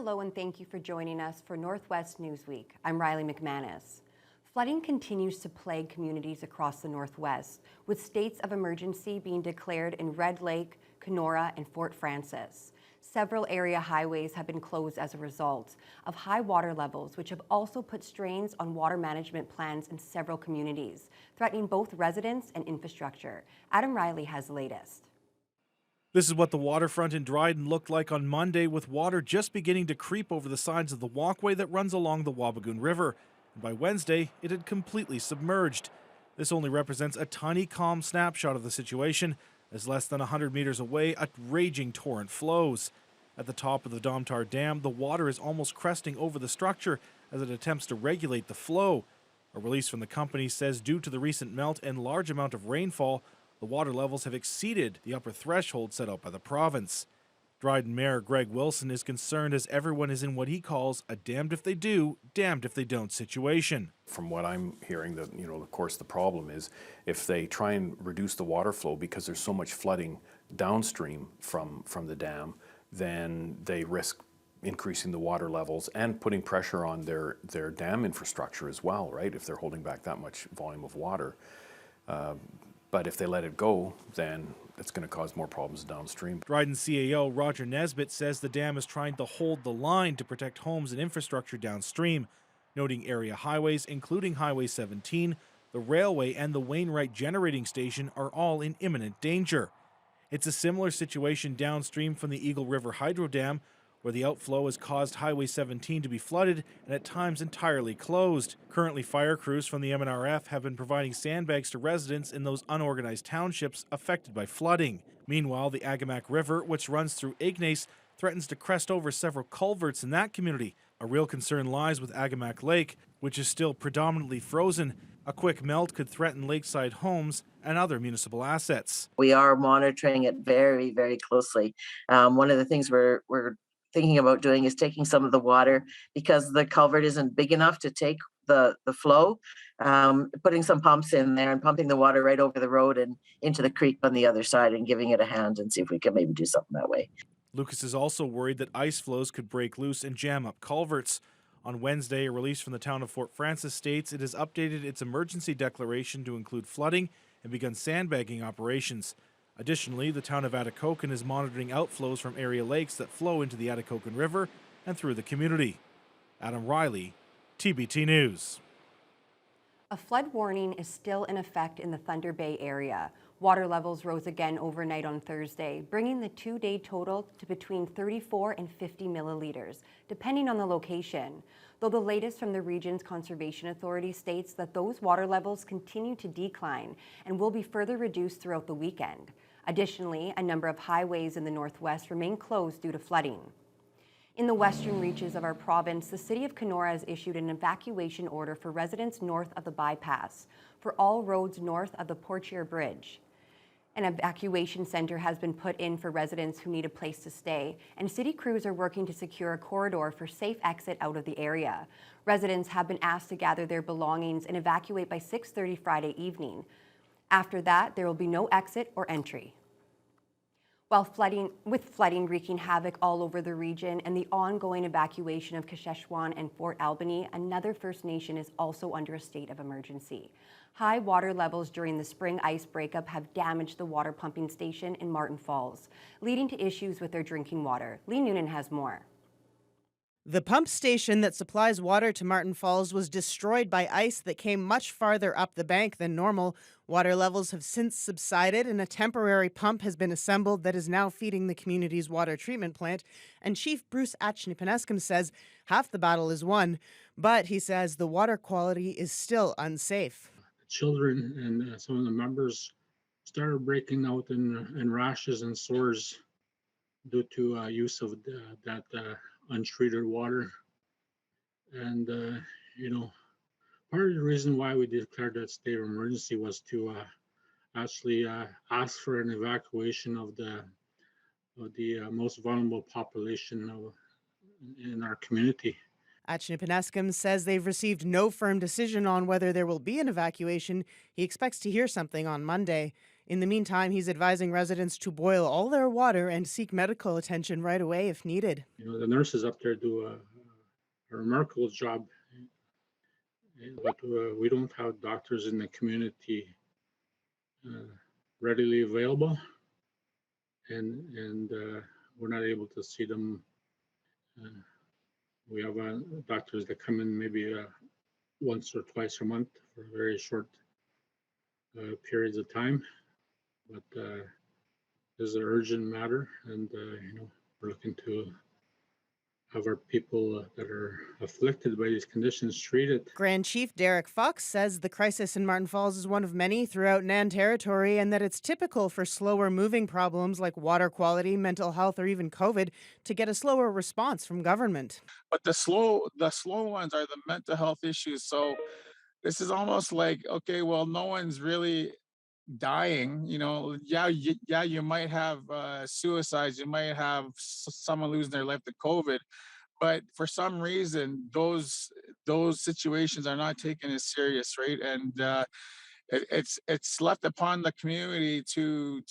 Hello and thank you for joining us for Northwest Newsweek. I'm Riley McManus. Flooding continues to plague communities across the Northwest, with states of emergency being declared in Red Lake, Kenora, and Fort Frances. Several area highways have been closed as a result of high water levels, which have also put strains on water management plans in several communities, threatening both residents and infrastructure. Adam Riley has the latest. This is what the waterfront in Dryden looked like on Monday, with water just beginning to creep over the sides of the walkway that runs along the Wabigoon River. And by Wednesday, it had completely submerged. This only represents a tiny calm snapshot of the situation, as less than 100 meters away, a raging torrent flows. At the top of the Domtar Dam, the water is almost cresting over the structure as it attempts to regulate the flow. A release from the company says due to the recent melt and large amount of rainfall, the water levels have exceeded the upper threshold set out by the province. Dryden Mayor Greg Wilson is concerned as everyone is in what he calls a damned if they do, damned if they don't situation. From what I'm hearing, that of course the problem is if they try and reduce the water flow because there's so much flooding downstream from the dam, then they risk increasing the water levels and putting pressure on their dam infrastructure as well, right? If they're holding back that much volume of water. But if they let it go, then it's going to cause more problems downstream. Dryden CAO Roger Nesbitt says the dam is trying to hold the line to protect homes and infrastructure downstream, noting area highways, including Highway 17, the railway, and the Wainwright generating station are all in imminent danger. It's a similar situation downstream from the Eagle River Hydro Dam, where the outflow has caused Highway 17 to be flooded and at times entirely closed. Currently, fire crews from the MNRF have been providing sandbags to residents in those unorganized townships affected by flooding. Meanwhile, the Agamak River, which runs through Ignace, threatens to crest over several culverts in that community. A real concern lies with Agamak Lake, which is still predominantly frozen. A quick melt could threaten lakeside homes and other municipal assets. We are monitoring it very, very closely. One of the things we're thinking about doing is taking some of the water, because the culvert isn't big enough to take the flow, putting some pumps in there and pumping the water right over the road and into the creek on the other side and giving it a hand and see if we can maybe do something that way. Lucas is also worried that ice flows could break loose and jam up culverts. On Wednesday, a release from the town of Fort Frances states it has updated its emergency declaration to include flooding and begun sandbagging operations. Additionally, the town of Atikokan is monitoring outflows from area lakes that flow into the Atikokan River and through the community. Adam Riley, TBT News. A flood warning is still in effect in the Thunder Bay area. Water levels rose again overnight on Thursday, bringing the two-day total to between 34 and 50 milliliters, depending on the location. Though the latest from the region's Conservation Authority states that those water levels continue to decline and will be further reduced throughout the weekend. Additionally, a number of highways in the Northwest remain closed due to flooding. In the western reaches of our province, the City of Kenora has issued an evacuation order for residents north of the bypass for all roads north of the Portier Bridge. An evacuation center has been put in for residents who need a place to stay, and city crews are working to secure a corridor for safe exit out of the area. Residents have been asked to gather their belongings and evacuate by 6:30 Friday evening. After that, there will be no exit or entry. While flooding wreaking havoc all over the region and the ongoing evacuation of Kasheshwan and Fort Albany, another First Nation is also under a state of emergency. High water levels during the spring ice breakup have damaged the water pumping station in Martin Falls, leading to issues with their drinking water. Lee Noonan has more. The pump station that supplies water to Martin Falls was destroyed by ice that came much farther up the bank than normal. Water levels have since subsided, and a temporary pump has been assembled that is now feeding the community's water treatment plant. And Chief Bruce Achnipanescum says half the battle is won, but he says the water quality is still unsafe. Children and some of the members started breaking out in rashes and sores due to use of that untreated water. And part of the reason why we declared that state of emergency was to actually ask for an evacuation of the most vulnerable population in our community. Achnipanescum says they've received no firm decision on whether there will be an evacuation. He expects to hear something on Monday. In the meantime, he's advising residents to boil all their water and seek medical attention right away if needed. The nurses up there do a remarkable job, but we don't have doctors in the community readily available, and we're not able to see them. We have doctors that come in maybe once or twice a month for very short periods of time, but this is an urgent matter, and we're looking to have our people that are afflicted by these conditions treated. Grand Chief Derek Fox says the crisis in Martin Falls is one of many throughout NAN territory and that it's typical for slower moving problems like water quality, mental health, or even COVID to get a slower response from government. But the slow ones are the mental health issues. So this is almost like, okay, well, no one's really dying. Yeah, you might have suicides, you might have someone losing their life to COVID, but for some reason those situations are not taken as serious, right? And it's left upon the community to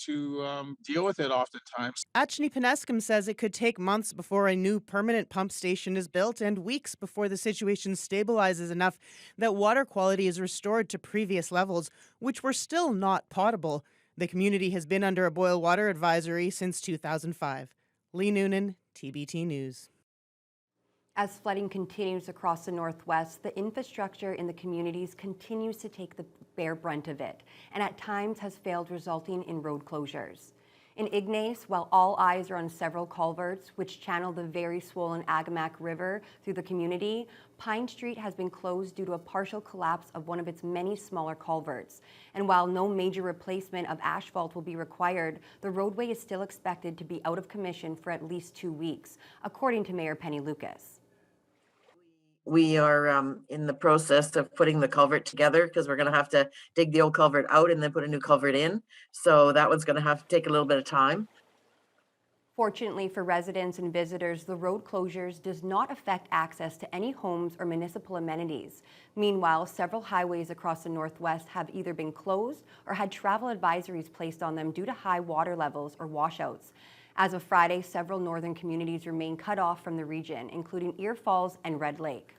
deal with it oftentimes. Achni Penescum says it could take months before a new permanent pump station is built and weeks before the situation stabilizes enough that water quality is restored to previous levels, which were still not potable. The community has been under a boil water advisory since 2005. Lee Noonan, TBT News. As flooding continues across the Northwest, the infrastructure in the communities continues to take the bare brunt of it, and at times has failed, resulting in road closures. In Ignace, while all eyes are on several culverts which channel the very swollen Agamak River through the community, Pine Street has been closed due to a partial collapse of one of its many smaller culverts. And while no major replacement of asphalt will be required, the roadway is still expected to be out of commission for at least 2 weeks, according to Mayor Penny Lucas. We are in the process of putting the culvert together because we're going to have to dig the old culvert out and then put a new culvert in. So that one's going to have to take a little bit of time. Fortunately for residents and visitors, the road closures does not affect access to any homes or municipal amenities. Meanwhile, several highways across the Northwest have either been closed or had travel advisories placed on them due to high water levels or washouts. As of Friday, several northern communities remain cut off from the region, including Ear Falls and Red Lake.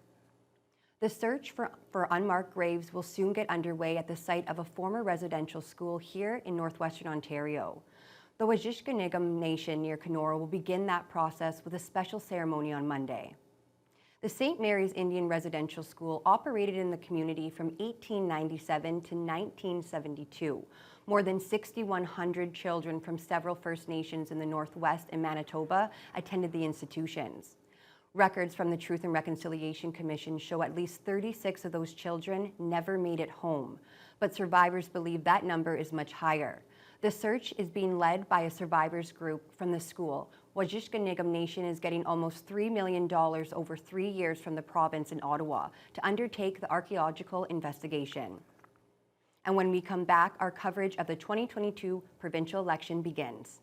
The search for unmarked graves will soon get underway at the site of a former residential school here in northwestern Ontario. The Wajishkaniggum Nation near Kenora will begin that process with a special ceremony on Monday. The St. Mary's Indian Residential School operated in the community from 1897 to 1972. More than 6,100 children from several First Nations in the Northwest and Manitoba attended the institutions. Records from the Truth and Reconciliation Commission show at least 36 of those children never made it home, but survivors believe that number is much higher. The search is being led by a survivors group from the school. Wajishkaniggum Nation is getting almost $3 million over 3 years from the province in Ottawa to undertake the archaeological investigation. And when we come back, our coverage of the 2022 provincial election begins.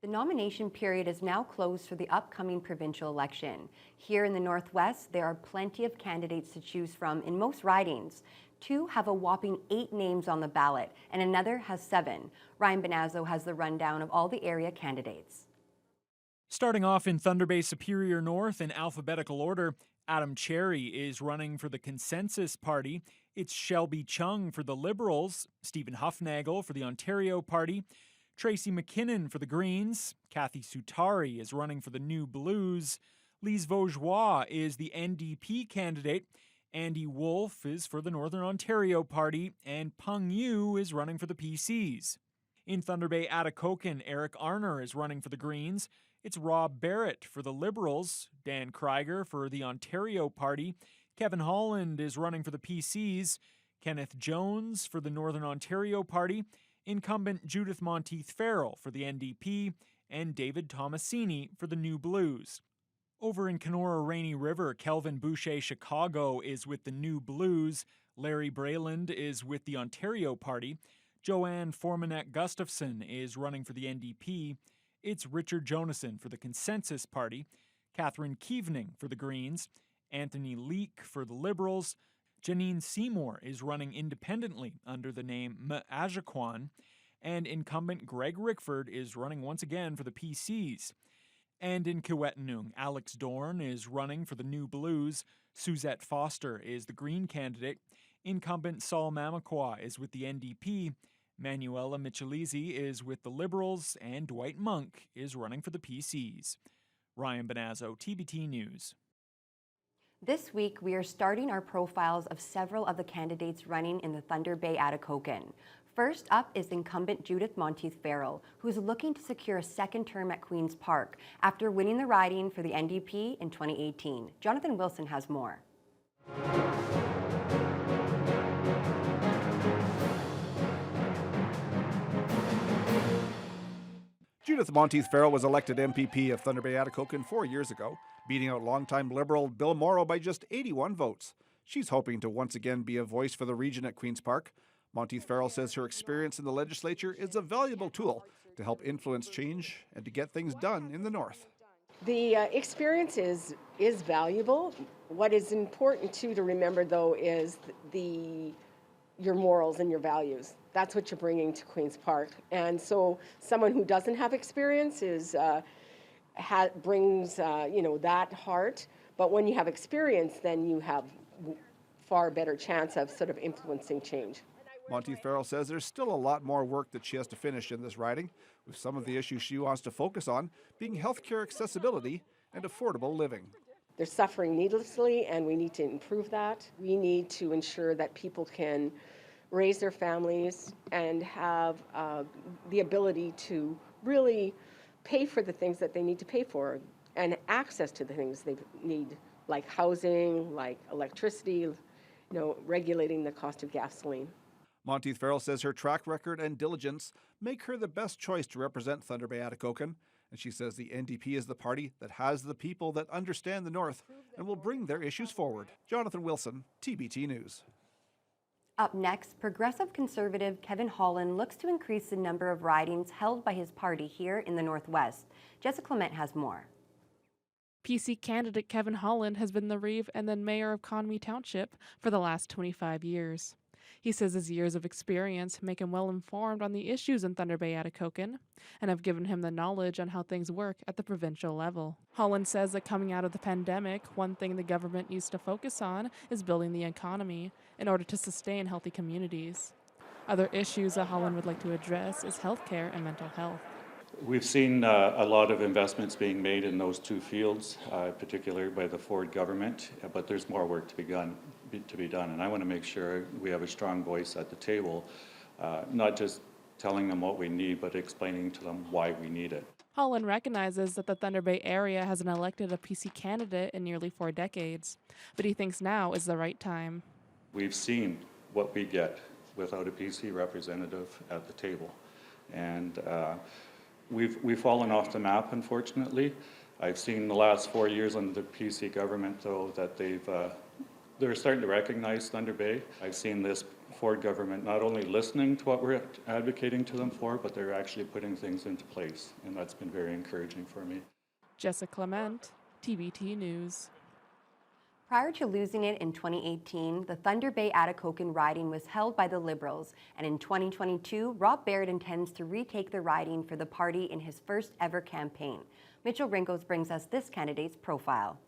The nomination period is now closed for the upcoming provincial election. Here in the Northwest, there are plenty of candidates to choose from in most ridings. 2 have a whopping 8 names on the ballot, and another has 7. Ryan Benazzo has the rundown of all the area candidates. Starting off in Thunder Bay Superior North in alphabetical order, Adam Cherry is running for the Consensus Party. It's Shelby Chung for the Liberals, Stephen Huffnagel for the Ontario Party, Tracy McKinnon for the Greens, Kathy Sutari is running for the New Blues, Lise Vaugeois is the NDP candidate, Andy Wolf is for the Northern Ontario Party, and Peng Yu is running for the PCs. In Thunder Bay Atikokan, Eric Arner is running for the Greens. It's Rob Barrett for the Liberals, Dan Krieger for the Ontario Party, Kevin Holland is running for the PCs, Kenneth Jones for the Northern Ontario Party, incumbent Judith Monteith Farrell for the NDP, and David Tomasini for the New Blues. Over in Kenora Rainy River, Kelvin Boucher Chicago is with the New Blues, Larry Brayland is with the Ontario Party, Joanne Formanek Gustafson is running for the NDP, it's Richard Jonason for the Consensus Party, Catherine Keevening for the Greens, Anthony Leek for the Liberals, Janine Seymour is running independently under the name M'Ajakwan, and incumbent Greg Rickford is running once again for the PCs. And in Kiwetanung, Alex Dorn is running for the New Blues, Suzette Foster is the Green candidate, incumbent Saul Mamakwa is with the NDP, Manuela Michelizi is with the Liberals, and Dwight Monk is running for the PCs. Ryan Benazzo, TBT News. This week, we are starting our profiles of several of the candidates running in the Thunder Bay Atikokan. First up is incumbent Judith Monteith Farrell, who is looking to secure a second term at Queen's Park after winning the riding for the NDP in 2018. Jonathan Wilson has more. Judith Monteith Farrell was elected MPP of Thunder Bay Atikokan 4 years ago, beating out longtime Liberal Bill Morrow by just 81 votes. She's hoping to once again be a voice for the region at Queen's Park. Monteith Farrell says her experience in the legislature is a valuable tool to help influence change and to get things done in the north. The experience is valuable. What is important too to remember though is your morals and your values. That's what you're bringing to Queen's Park. And so someone who doesn't have experience brings that heart. But when you have experience, then you have far better chance of sort of influencing change. Monteith Farrell says there's still a lot more work that she has to finish in this riding, with some of the issues she wants to focus on being healthcare accessibility and affordable living. They're suffering needlessly, and we need to improve that. We need to ensure that people can raise their families and have the ability to really pay for the things that they need to pay for and access to the things they need, like housing, like electricity, regulating the cost of gasoline. Monteith Farrell says her track record and diligence make her the best choice to represent Thunder Bay Atikokan, and she says the NDP is the party that has the people that understand the North and will bring their issues forward. Jonathan Wilson, TBT News. Up next, Progressive Conservative Kevin Holland looks to increase the number of ridings held by his party here in the Northwest. Jessica Clement has more. PC candidate Kevin Holland has been the Reeve and then mayor of Conwy Township for the last 25 years. He says his years of experience make him well informed on the issues in Thunder Bay Atikokan and have given him the knowledge on how things work at the provincial level. Holland says that coming out of the pandemic, one thing the government needs to focus on is building the economy in order to sustain healthy communities. Other issues that Holland would like to address is healthcare and mental health. We've seen a lot of investments being made in those two fields, particularly by the Ford government, but there's more work to be done. And I want to make sure we have a strong voice at the table, not just telling them what we need, but explaining to them why we need it. Holland recognizes that the Thunder Bay area hasn't elected a PC candidate in nearly 4 decades, but he thinks now is the right time. We've seen what we get without a PC representative at the table. And we've fallen off the map, unfortunately. I've seen the last 4 years under the PC government, though, that they're starting to recognize Thunder Bay. I've seen this Ford government not only listening to what we're advocating to them for, but they're actually putting things into place. And that's been very encouraging for me. Jessica Clement, TBT News. Prior to losing it in 2018, the Thunder Bay Atikokan riding was held by the Liberals, and in 2022, Rob Barrett intends to retake the riding for the party in his first ever campaign. Mitchell Ringos brings us this candidate's profile.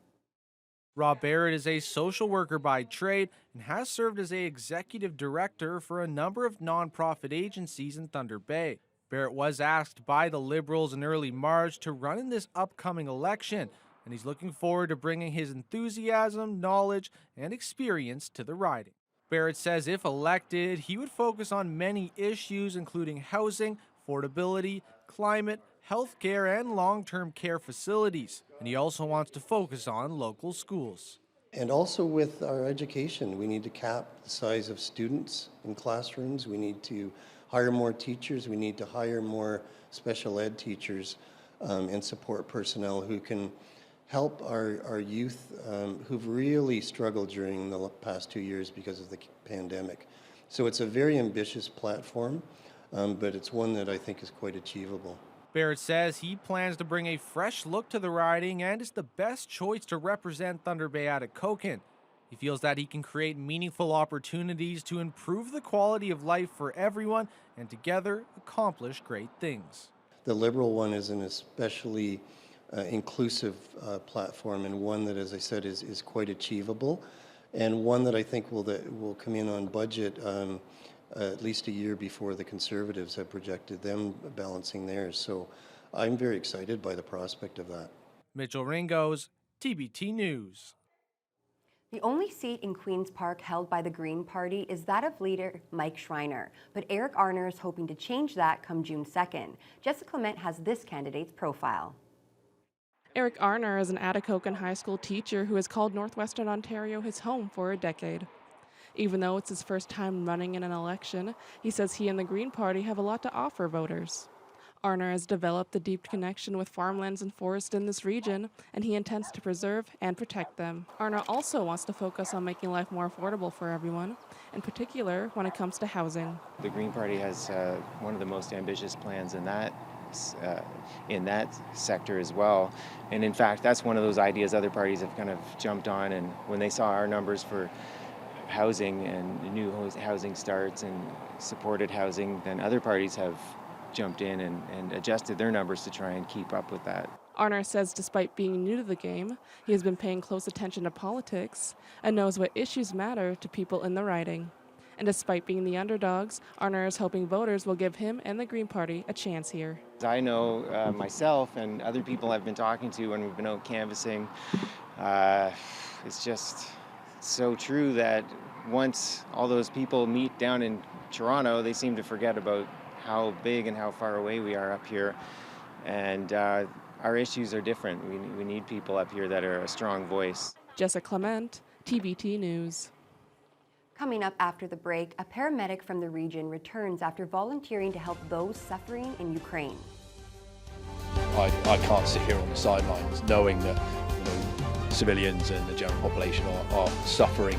Rob Barrett is a social worker by trade and has served as an executive director for a number of nonprofit agencies in Thunder Bay. Barrett was asked by the Liberals in early March to run in this upcoming election, and he's looking forward to bringing his enthusiasm, knowledge, and experience to the riding. Barrett says if elected, he would focus on many issues including housing, affordability, climate, healthcare, and long-term care facilities. And he also wants to focus on local schools. And also with our education, we need to cap the size of students in classrooms. We need to hire more teachers. We need to hire more special ed teachers and support personnel who can help our youth who've really struggled during the past 2 years because of the pandemic. So it's a very ambitious platform, but it's one that I think is quite achievable. Barrett says he plans to bring a fresh look to the riding and is the best choice to represent Thunder Bay Atikokan. He feels that he can create meaningful opportunities to improve the quality of life for everyone and together accomplish great things. The Liberal one is an especially inclusive platform, and one that, as I said, is quite achievable, and one that I think will come in on budget at least a year before the Conservatives have projected them balancing theirs. So I'm very excited by the prospect of that. Mitchell Ringos, TBT News. The only seat in Queen's Park held by the Green Party is that of leader Mike Schreiner, but Eric Arner is hoping to change that come June 2nd. Jessica Clement has this candidate's profile. Eric Arner is an Atikokan high school teacher who has called Northwestern Ontario his home for a decade. Even though it's his first time running in an election, he says he and the Green Party have a lot to offer voters. Arner has developed a deep connection with farmlands and forests in this region, and he intends to preserve and protect them. Arner also wants to focus on making life more affordable for everyone, in particular when it comes to housing. The Green Party has one of the most ambitious plans in that sector as well. And in fact, that's one of those ideas other parties have kind of jumped on, and when they saw our numbers for housing and new housing starts and supported housing, then other parties have jumped in and adjusted their numbers to try and keep up with that. Arner says despite being new to the game, he has been paying close attention to politics and knows what issues matter to people in the riding. And despite being the underdogs, Arner is hoping voters will give him and the Green Party a chance here. I know myself and other people I've been talking to when we've been out canvassing, it's just so true that once all those people meet down in Toronto, they seem to forget about how big and how far away we are up here. And our issues are different. We need people up here that are a strong voice. Jessica Clement, TBT News. Coming up after the break, a paramedic from the region returns after volunteering to help those suffering in Ukraine. I can't sit here on the sidelines knowing that civilians and the general population are suffering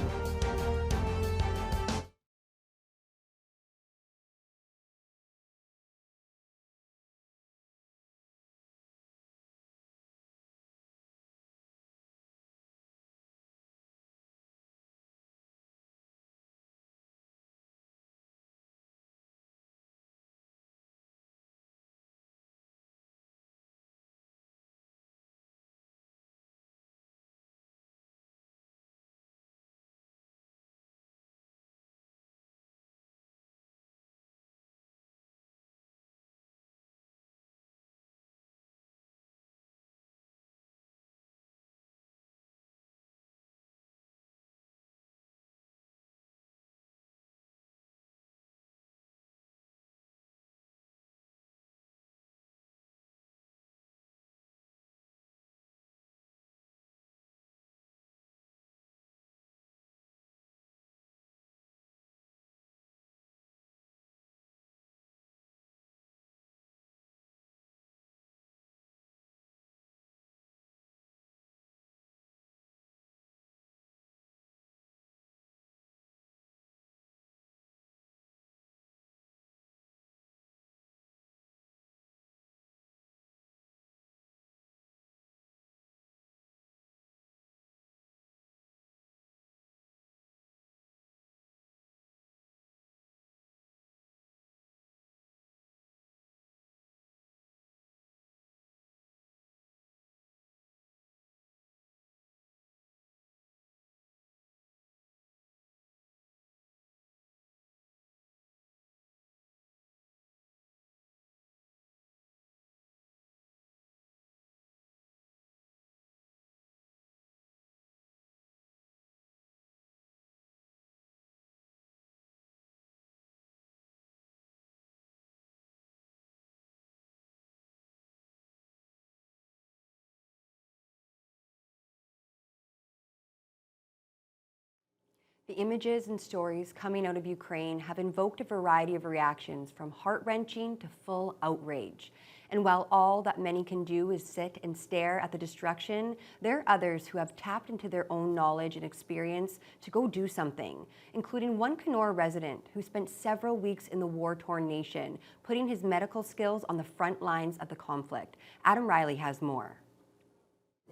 The images and stories coming out of Ukraine have invoked a variety of reactions, from heart-wrenching to full outrage. And while all that many can do is sit and stare at the destruction, there are others who have tapped into their own knowledge and experience to go do something, including one Kenora resident who spent several weeks in the war-torn nation, putting his medical skills on the front lines of the conflict. Adam Riley has more.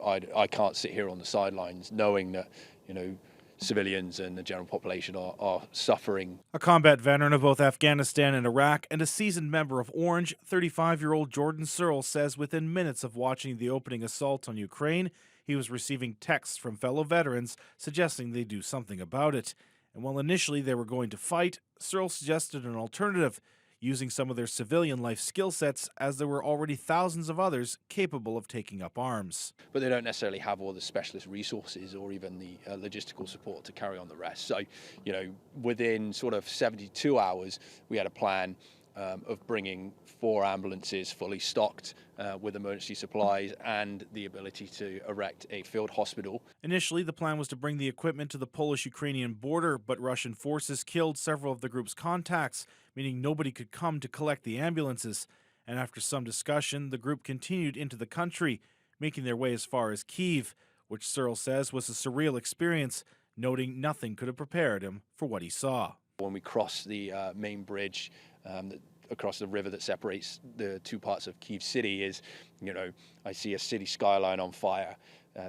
I can't sit here on the sidelines knowing that, civilians and the general population are suffering. A combat veteran of both Afghanistan and Iraq and a seasoned member of Orange, 35-year-old Jordan Searle says within minutes of watching the opening assault on Ukraine, he was receiving texts from fellow veterans suggesting they do something about it. And while initially they were going to fight, Searle suggested an alternative, using some of their civilian life skill sets, as there were already thousands of others capable of taking up arms. But they don't necessarily have all the specialist resources or even the logistical support to carry on the rest. So, within sort of 72 hours, we had a plan of bringing 4 ambulances fully stocked with emergency supplies and the ability to erect a field hospital. Initially, the plan was to bring the equipment to the Polish-Ukrainian border, but Russian forces killed several of the group's contacts, meaning nobody could come to collect the ambulances. And after some discussion, the group continued into the country, making their way as far as Kyiv, which Searle says was a surreal experience, noting nothing could have prepared him for what he saw. When we crossed the main bridge across the river that separates the two parts of Kyiv city, I see a city skyline on fire.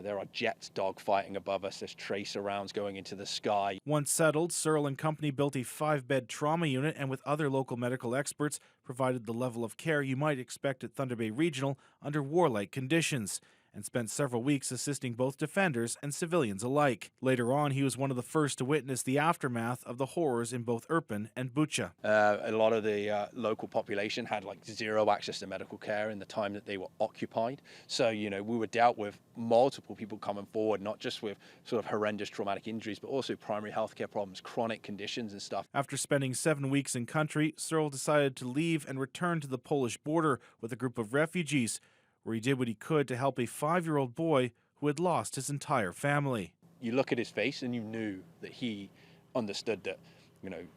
There are jets dogfighting above us. There's tracer rounds going into the sky. Once settled, Searle and company built a 5-bed trauma unit and with other local medical experts provided the level of care you might expect at Thunder Bay Regional under warlike conditions, and spent several weeks assisting both defenders and civilians alike. Later on, he was one of the first to witness the aftermath of the horrors in both Irpin and Bucha. A lot of the local population had zero access to medical care in the time that they were occupied. So, we were dealt with multiple people coming forward, not just with sort of horrendous traumatic injuries, but also primary healthcare problems, chronic conditions and stuff. After spending 7 weeks in country, Searle decided to leave and return to the Polish border with a group of refugees, where he did what he could to help a 5-year-old boy who had lost his entire family. You look at his face and you knew that he understood that,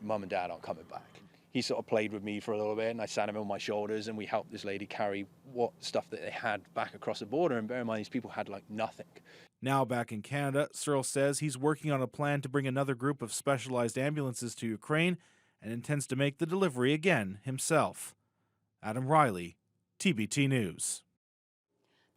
mum and dad aren't coming back. He sort of played with me for a little bit, and I sat him on my shoulders, and we helped this lady carry what stuff that they had back across the border. And bear in mind, these people had nothing. Now back in Canada, Searle says he's working on a plan to bring another group of specialized ambulances to Ukraine and intends to make the delivery again himself. Adam Riley, TBT News.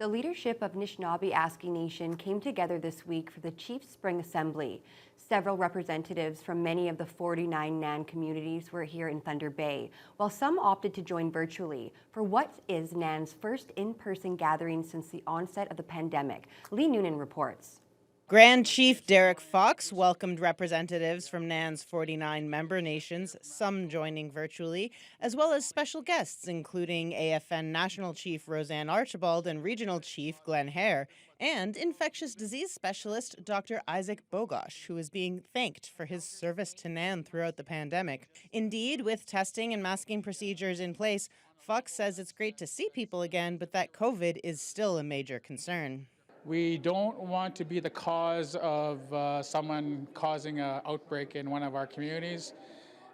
The leadership of Anishinaabe Aski Nation came together this week for the Chief Spring Assembly. Several representatives from many of the 49 NAN communities were here in Thunder Bay, while some opted to join virtually for what is NAN's first in-person gathering since the onset of the pandemic. Lee Noonan reports. Grand Chief Derek Fox welcomed representatives from NAN's 49 member nations, some joining virtually, as well as special guests including AFN National Chief Roseanne Archibald and Regional Chief Glenn Hare, and infectious disease specialist Dr. Isaac Bogosh, who is being thanked for his service to NAN throughout the pandemic. Indeed, with testing and masking procedures in place, Fox says it's great to see people again, but that COVID is still a major concern. We don't want to be the cause of someone causing an outbreak in one of our communities,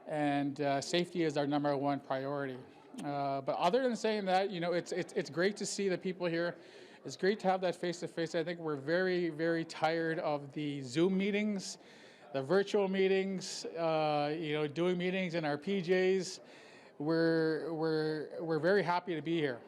and safety is our #1 priority. But other than saying that, it's great to see the people here. It's great to have that face-to-face. I think we're very, very tired of the Zoom meetings, the virtual meetings, doing meetings in our PJs. We're very happy to be here.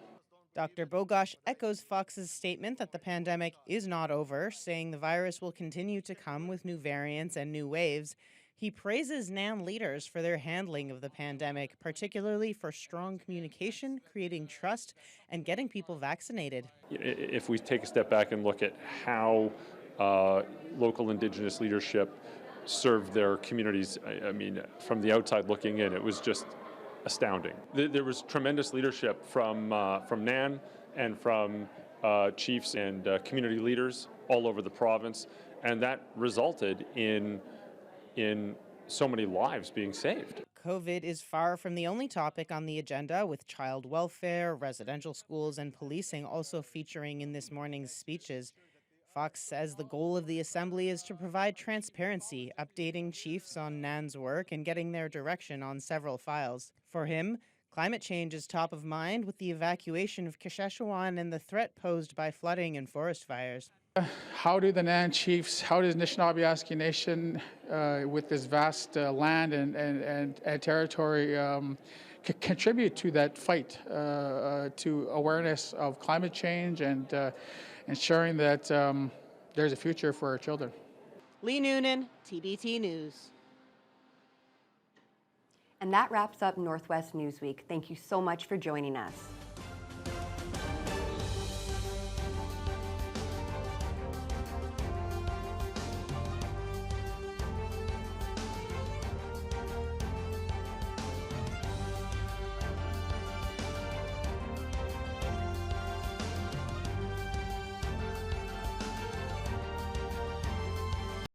Dr. Bogosh echoes Fox's statement that the pandemic is not over, saying the virus will continue to come with new variants and new waves. He praises NAN leaders for their handling of the pandemic, particularly for strong communication, creating trust, and getting people vaccinated. If we take a step back and look at how local Indigenous leadership served their communities, I mean, from the outside looking in, it was just astounding. There was tremendous leadership from NAN and from chiefs and community leaders all over the province, and that resulted in so many lives being saved. COVID is far from the only topic on the agenda, with child welfare, residential schools, and policing also featuring in this morning's speeches. Fox says the goal of the assembly is to provide transparency, updating chiefs on NAN's work and getting their direction on several files. For him, climate change is top of mind with the evacuation of Shawinigan and the threat posed by flooding and forest fires. How do the NAN chiefs, how does Anishinaabe Nation, with this vast land and territory, contribute to that fight, to awareness of climate change and ensuring that there's a future for our children? Lee Noonan, TBT News. And that wraps up Northwest Newsweek. Thank you so much for joining us.